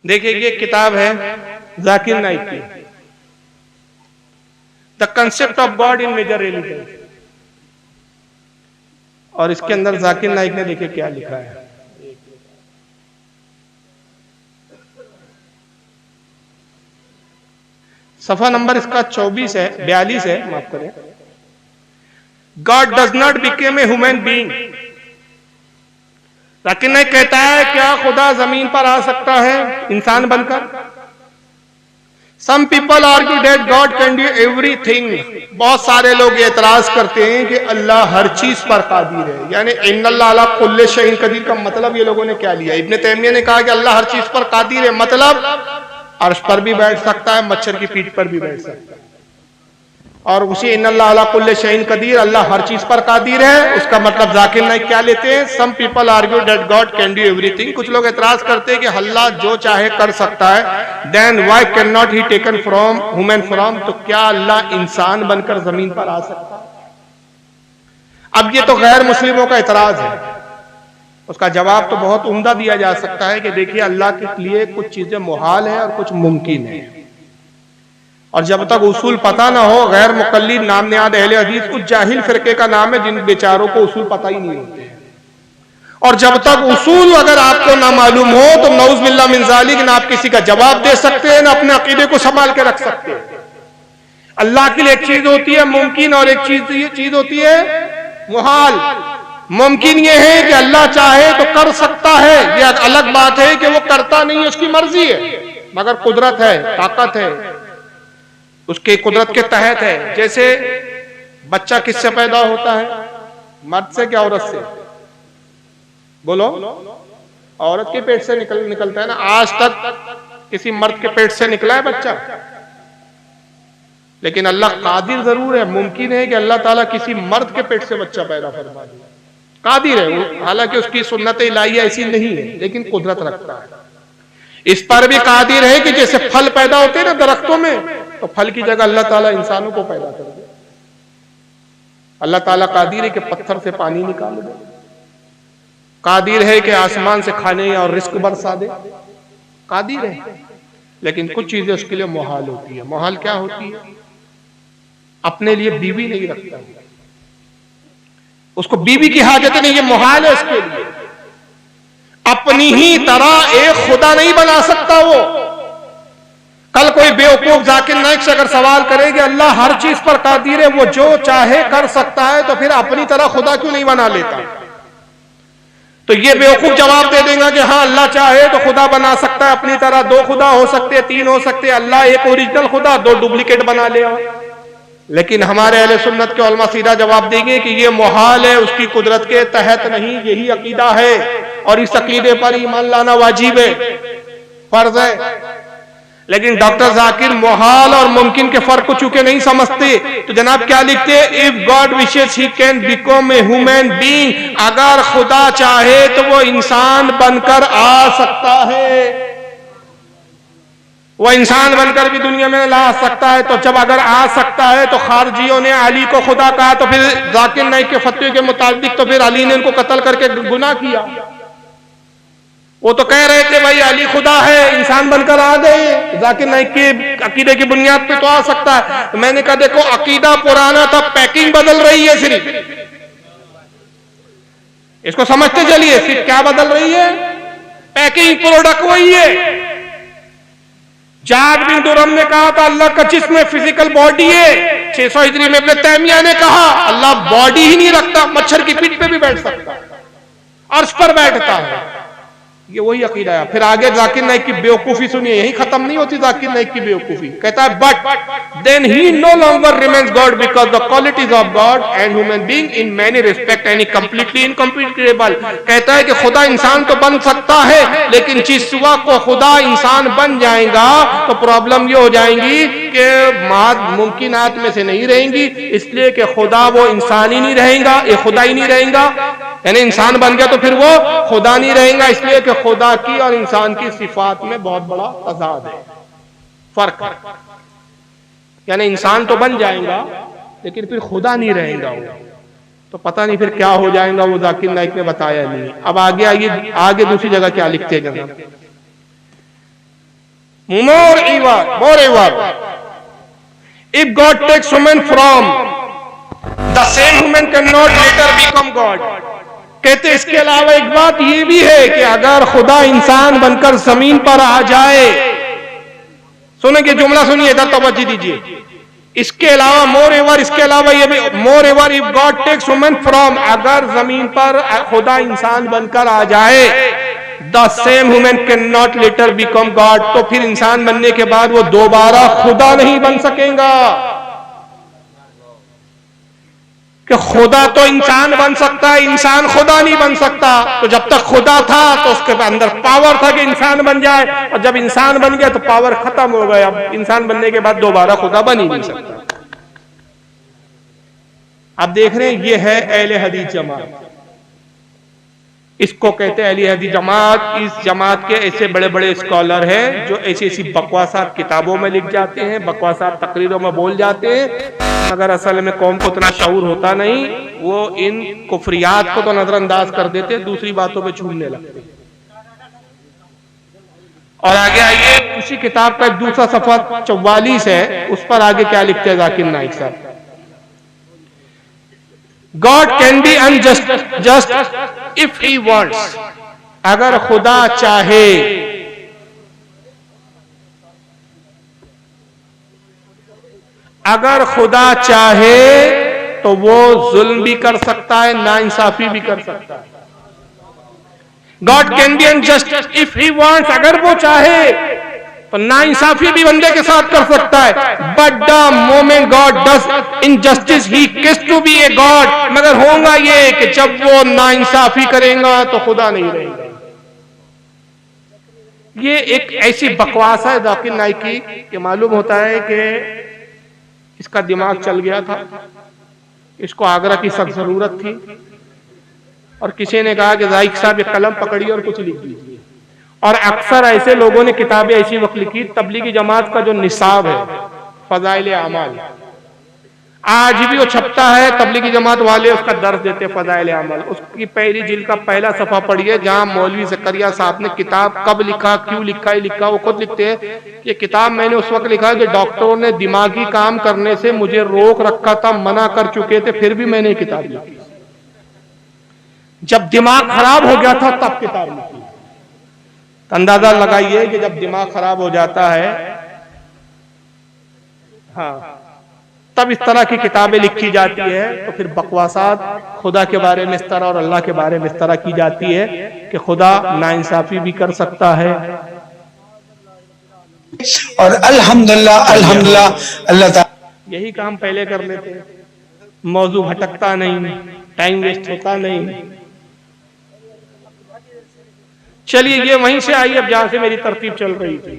देखिए ये किताब है जाकिर नाइक की, the concept of God in major religion, और इसके अंदर जाकिर नाइक ने देखिए क्या लिखा है। सफा नंबर इसका 24 है, 42 है, माफ करें। God does not became a human being. Zakir Naik कहता है क्या खुदा जमीन पर आ सकता है इंसान बनकर? Some people argue that God can do everything. बहुत सारे लोग एतराज करते हैं कि अल्लाह हर चीज पर कादिर है, यानी इन्नल्लाह अला कुल्लि शैइन कदीर का मतलब ये लोगों ने क्या लिया? इब्ने तैमिया ने कहा कि अल्लाह हर चीज पर कादिर है, मतलब अर्श पर भी बैठ सकता है, मच्छर की पीठ पर भी बैठ सकता है। और उसी इन्नल्लाह अला कुल्लि शैइन कदीर, अल्लाह हर चीज पर कादिर है, उसका मतलब जाकिर नाइक क्या लेते हैं? Some people argue that God can do everything. कुछ लोग एतराज करते हैं कि अल्लाह जो चाहे कर सकता है, then why can not he taken from human form. तो क्या अल्लाह इंसान बनकर जमीन पर आ सकता है? अब ये तो गैर मुस्लिमों का एतराज है, उसका जवाब तो बहुत उम्दा दिया जा सकता है कि देखिए अल्लाह के लिए कुछ चीजें मुहाल है और कुछ मुमकिन है, और जब तक उसूल पता ना हो, गैर मुकल्लिद नाम नियाद अहले हदीस कुछ जाहिल फिरके का नाम है जिन बेचारों को उसूल पता ही नहीं होते हैं। और जब तक उसूल अगर आपको ना मालूम हो तो नऊज़ बिल्लाह मिन ज़ालिक, ना आप किसी का जवाब दे सकते हैं, ना अपने अकीदे को संभाल के रख सकते हैं। अल्लाह के लिए एक चीज होती है मुमकिन और एक चीज होती है मुहाल। मुमकिन ये है कि अल्लाह चाहे तो कर सकता है, यह अलग बात है कि वो करता नहीं है, उसकी मर्जी है, मगर कुदरत है, ताकत है, उसके कुदरत के तहत है। जैसे बच्चा किससे पैदा होता है? मर्द से क्या औरत से? बोलो, औरत के पेट से निकलता है ना। आज तक किसी मर्द के पेट से निकला है बच्चा? लेकिन अल्लाह कादिर जरूर है, मुमकिन है कि अल्लाह ताला किसी मर्द के पेट से बच्चा पैदा फरमा दे, कादिर है। हालांकि उसकी सुन्नत इलाही ऐसी नहीं है, लेकिन कुदरत रखता है। इस पर भी कादिर है कि जैसे फल पैदा होते हैं ना दरख्तों में, तो फल की जगह अल्लाह ताला इंसानों को पैदा कर दे। अल्लाह ताला कादिर है कि पत्थर से पानी निकाल दे, कादिर है कि आसमान से खाने और रिस्क बरसा दे, कादिर है। लेकिन कुछ चीजें उसके लिए मुहाल होती है। मुहाल क्या होती है? अपने लिए बीवी नहीं रखता, उसको बीवी की हाजत नहीं, ये मुहाल है उसके लिए। अपनी ही तरह एक खुदा नहीं बना सकता वो। कल कोई बेवकूफ जाकिर नाइक से अगर सवाल करे कि अल्लाह हर चीज पर कादिर है, वो जो चाहे कर सकता है, तो फिर अपनी तरह खुदा क्यों नहीं बना लेता? तो ये बेवकूफ जवाब दे देगा कि हाँ अल्लाह चाहे तो खुदा बना सकता है अपनी तरह, दो खुदा हो सकते, तीन हो सकते, अल्लाह एक ओरिजिनल खुदा, दो डुप्लीकेट बना ले। लेकिन हमारे अहले सुन्नत के उलमा सीधा जवाब देंगे कि ये मुहाल है, उसकी कुदरत के तहत नहीं। यही अकीदा है और इस अकीदे पर ईमान लाना वाजिब है, फर्ज है। लेकिन डॉक्टर जाकिर मुहाल और मुमकिन के फर्क को चूंकि नहीं समझते, तो जनाब क्या लिखते हैं? If God wishes he can become a human being. अगर खुदा चाहे तो वो इंसान बनकर आ सकता है, वो इंसान बनकर भी दुनिया में ला सकता है। तो जब अगर आ सकता है तो खारजियों ने अली को खुदा कहा, तो फिर जाकिर नाइक के फतवे के मुताबिक तो फिर अली ने उनको कत्ल करके गुनाह किया। वो तो कह रहे थे भाई अली खुदा है, इंसान बनकर आ गए, जाकिर नाइक के अकीदे की बुनियाद पे तो आ सकता है। तो मैंने कहा देखो अकीदा पुराना था, पैकिंग बदल रही है सिर्फ, इसको समझते चलिए। सिर्फ क्या बदल रही है? पैकिंग, प्रोडक्ट वही है। जाद बिन दुरम ने कहा था अल्लाह का जिस्म फिजिकल बॉडी है। 600 हिजरी में इब्ने तैमिया ने कहा अल्लाह बॉडी ही नहीं रखता, मच्छर की पीठ पे भी बैठ सकता है, अर्श पर बैठता है। ये वही अकीदा है। फिर आगे जाकिर नाइक की बेवकूफी सुनिए, यही खत्म नहीं होती जाकिर नाइक की बेवकूफी। कहता है but then he no longer remains God because the qualities of God and human being in many respect and completely incompletable. कहता है कि खुदा इंसान तो बन सकता है, लेकिन जिस वक्त को खुदा इंसान बन जाएगा तो प्रॉब्लम ये हो जाएंगी कि मुमकिनात में से नहीं रहेंगी, इसलिए कि खुदा वो इंसान ही नहीं रहेगा, ये खुदा ही नहीं रहेगा। यानी इंसान बन गया तो फिर वो खुदा नहीं रहेगा, इसलिए कि खुदा की और इंसान की सिफात में बहुत बड़ा तजाद है, फर्क। यानी इंसान तो बन जाएगा लेकिन फिर खुदा नहीं रहेगा वो, तो पता नहीं फिर क्या हो जाएगा, वो जाकिर नाइक ने बताया नहीं। अब आगे आइए, आगे दूसरी जगह क्या लिखते हैं जनाब? Moreover, if God takes woman from, the same woman cannot later become God. कहते इसके अलावा एक बात ये भी है कि अगर खुदा इंसान बनकर जमीन पर आ जाए, सुने कि जुमला सुनिए, इधर तवज्जो दीजिए। इसके अलावा मोर इसके अलावा ये भी more if God takes woman from, अगर जमीन पर खुदा इंसान बनकर आ जाए, the same woman can not later become God, तो फिर इंसान बनने के बाद वो दोबारा खुदा नहीं बन सकेगा। कि खुदा तो इंसान बन सकता है, इंसान खुदा नहीं बन सकता। तो जब तक खुदा था तो उसके अंदर पावर था कि इंसान बन जाए, और जब इंसान बन गया तो पावर खत्म हो गया। अब इंसान बनने के बाद दोबारा खुदा बन ही नहीं सकता। आप देख रहे हैं ये है अहले हदीस जमात, इसको कहते हैं अहले हदीस जमात। इस जमात के ऐसे बड़े बड़े स्कॉलर हैं जो ऐसी ऐसी बकवासात किताबों में लिख जाते हैं, बकवासात तकरीरों में बोल जाते हैं, मगर असल में कौम को उतना शऊर होता नहीं। वो इन कुफरियात को तो नजरअंदाज कर देते, दूसरी बातों पे झूमने लगते। और आगे आइए, उसी किताब का एक दूसरा सफा 44 है, उस पर आगे क्या लिखते हैं जाकिर नाइक साहब। God can be unjust if he wants, अगर खुदा चाहे, अगर खुदा चाहे तो वो जुल्म भी कर सकता है, नाइंसाफी भी कर सकता है। God can be unjust if he wants, अगर वो चाहे तो नाइंसाफी भी बंदे के साथ कर सकता है। But the moment God does injustice he ceases to B a god, मगर होगा ये कि जब वो नाइंसाफी करेगा तो खुदा नहीं रहेगा। ये एक ऐसी बकवास है जाकिर नाइक की कि मालूम होता है कि इसका दिमाग चल गया था, इसको आगरा की सख्त जरूरत थी, और किसी ने कहा कि जाकिर साहब एक कलम पकड़िए और कुछ लिख दीजिए। और अक्सर ऐसे लोगों ने किताबें ऐसी वक्त लिखी। तबलीगी जमात का जो निसाब है फजाइल अमाल, आज भी वो छपता है, तबलीगी जमात वाले उसका दर्ज देते फजाइल अमाल। उसकी पहली जिल्द का पहला सफा पढ़िए, जहां मौलवी ज़करिया साहब ने किताब कब लिखा, क्यों लिखा, ही लिखा। वो खुद लिखते हैं कि किताब मैंने उस वक्त लिखा कि डॉक्टरों ने दिमागी काम करने से मुझे रोक रखा था, मना कर चुके थे, फिर भी मैंने किताब लिखी। जब दिमाग खराब हो गया था तब किताब लिखी। अंदाजा लगाइए कि जब दिमाग खराब हो जाता है, हाँ, तब इस तरह की किताबें लिखी जाती है। तो फिर बकवासात खुदा के बारे में इस तरह और अल्लाह के बारे में इस तरह की जाती है कि खुदा नाइंसाफी भी कर सकता है। और अल्हम्दुलिल्लाह अल्हम्दुलिल्लाह अल्लाह ताला यही काम पहले कर लेते हैं, मौजू भटकता नहीं, टाइम वेस्ट होता नहीं। चलिए ये वहीं से आई अब जहां से मेरी तरतीब चल रही थी।